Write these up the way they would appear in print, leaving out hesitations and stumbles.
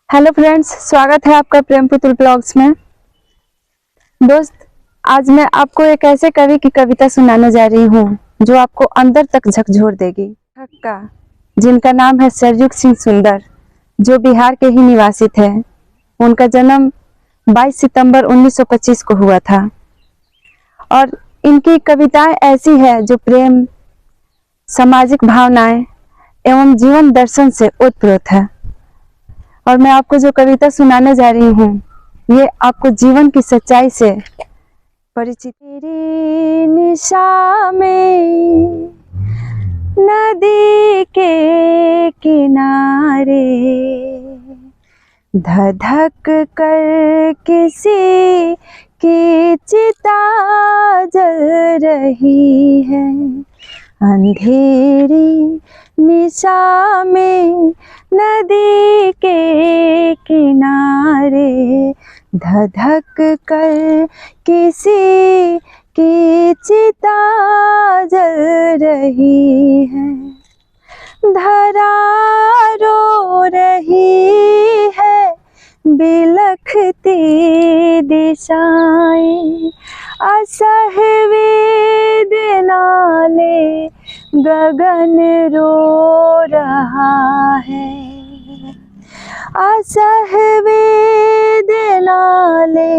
Hello friends, स्वागत है आपका प्रेम पुतुल ब्लॉग्स में। दोस्त, आज मैं आपको एक ऐसे कवि की कविता सुनाने जा रही हूँ जो आपको अंदर तक झकझोर देगी। का जिनका नाम है सरयुग सिंह सुंदर, जो बिहार के ही निवासी थे। उनका जन्म 22 सितंबर 1925 को हुआ था और इनकी कविताएं ऐसी है जो प्रेम, सामाजिक भावनाएं एवं जीवन दर्शन से ओतप्रोत है। और मैं आपको जो कविता सुनाने जा रही हूँ, ये आपको जीवन की सच्चाई से परिचित। तेरी निशा में नदी के किनारे धधक कर किसी की चिता जल रही है। अंधेरी निशा में नदी के किनारे धधक कर किसी की चिता जल रही है। धरा रो रही है बिलखती दिशाएं, असह वेदना ले गगन रो रहा है। असह वेदना ले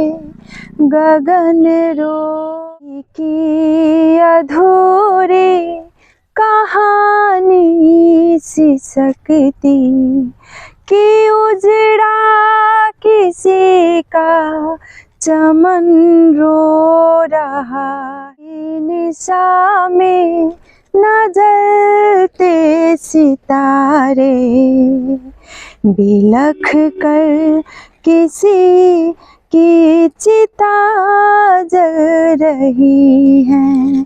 गगन रो की अधूरी कहानी सिसकती कि उजड़ा किसी का चमन रो रहा। निशा में न जलते सितारे बिलख कर किसी की चिता जल रही है।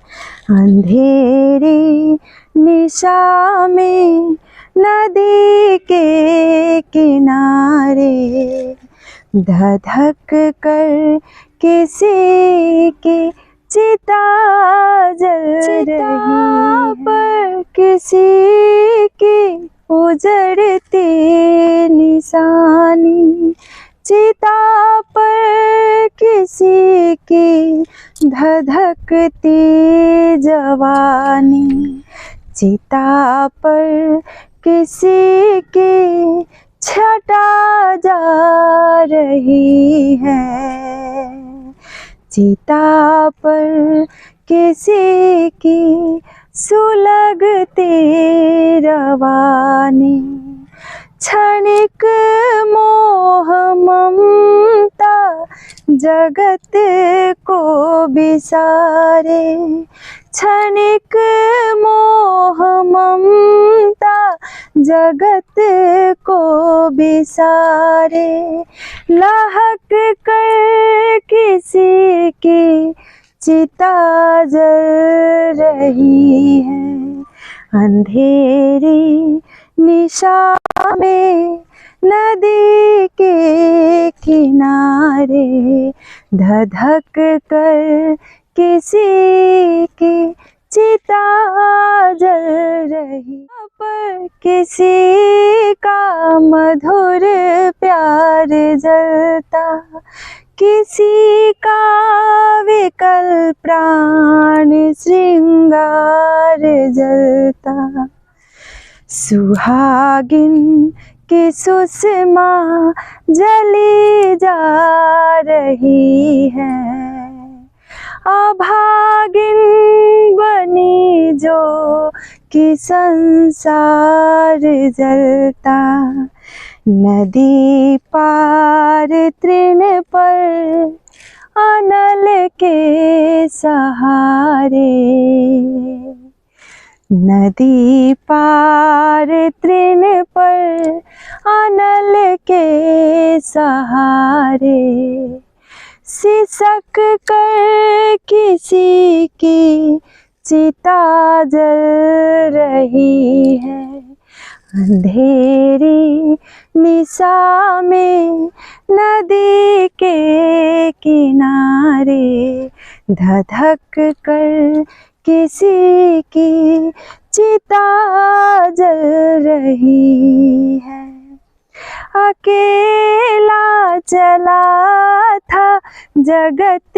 अंधेरी निशा में नदी के किनारे धधक कर किसी की चिता जल रही पर किसी की उजड़ती निशानी, चिता पर किसी की धधकती जवानी, चिता पर किसी की छटा जा रही है। चिता पर किसी की सुलगती रवानी, क्षणिक मोह ममता जगत को बिसारे। क्षणिक मोह ममता जगत को बिसारे, लहक कर किसी की चिता जल रही है। अंधेरी निशा में नदी के किनारे धधक कर किसी की चिता जल रही पर किसी का मधुर प्यार जलता, किसी का विकल प्राण श्रृंगार जलता। सुहागिन की सुषमा जली जा रही है, अभागिन बनी जो कि संसार जलता। नदी पार तृण पर अनल के सहारे, नदी पार तृण पर अनल के सहारे, सिसक कर किसी की चिता जल रही है। अंधेरी निशा में नदी के किनारे धधक कर किसी की चिता जल रही है। अकेला चला था जगत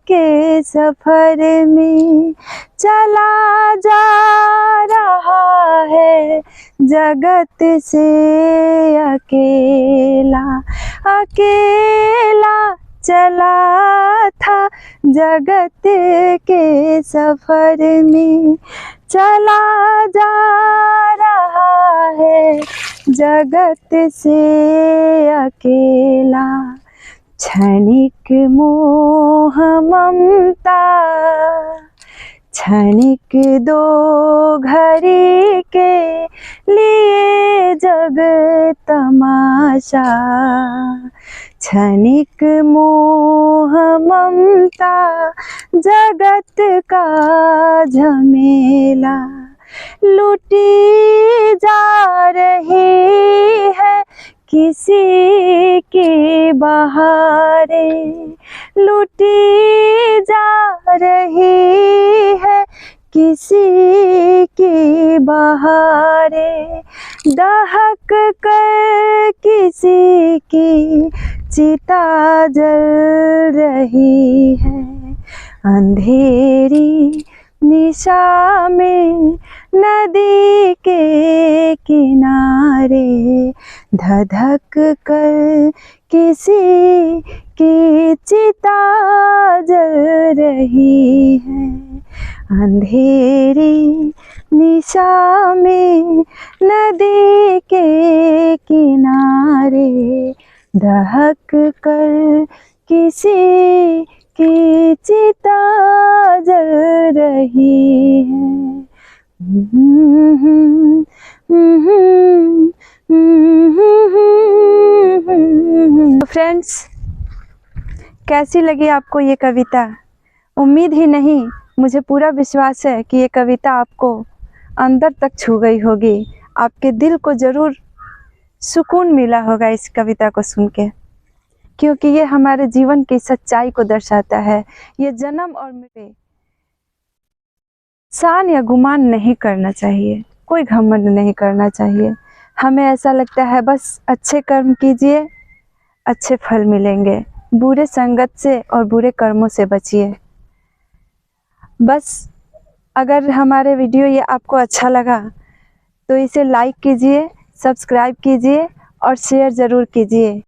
के सफर में, चला जा रहा है जगत से अकेला। अकेला चला था जगत के सफर में, चला जा रहा है जगत से अकेला। क्षणिक मोह ममता, क्षणिक दो घड़ी के लिए जग तमाशा। क्षणिक मोह ममता जगत का झमेला, लूटी जा रही है किसी की बहारें, लूटी जा रही है किसी की बहारें। दहक कर किसी की चिता जल रही है, अंधेरी निशा में नदी के किनारे। धधक कर किसी की चिता जल रही है, अंधेरी निशा में नदी के किनारे। दहक कर किसी की चिता जल रही है। तो फ्रेंड्स, कैसी लगी आपको ये कविता? उम्मीद ही नहीं, मुझे पूरा विश्वास है कि ये कविता आपको अंदर तक छू गई होगी। आपके दिल को ज़रूर सुकून मिला होगा इस कविता को सुन के, क्योंकि ये हमारे जीवन की सच्चाई को दर्शाता है। ये जन्म और मृत्यु शान या गुमान नहीं करना चाहिए, कोई घमंड नहीं करना चाहिए। हमें ऐसा लगता है बस अच्छे कर्म कीजिए, अच्छे फल मिलेंगे। बुरे संगत से और बुरे कर्मों से बचिए। बस अगर हमारे वीडियो ये आपको अच्छा लगा तो इसे लाइक कीजिए, सब्सक्राइब कीजिए और शेयर ज़रूर कीजिए।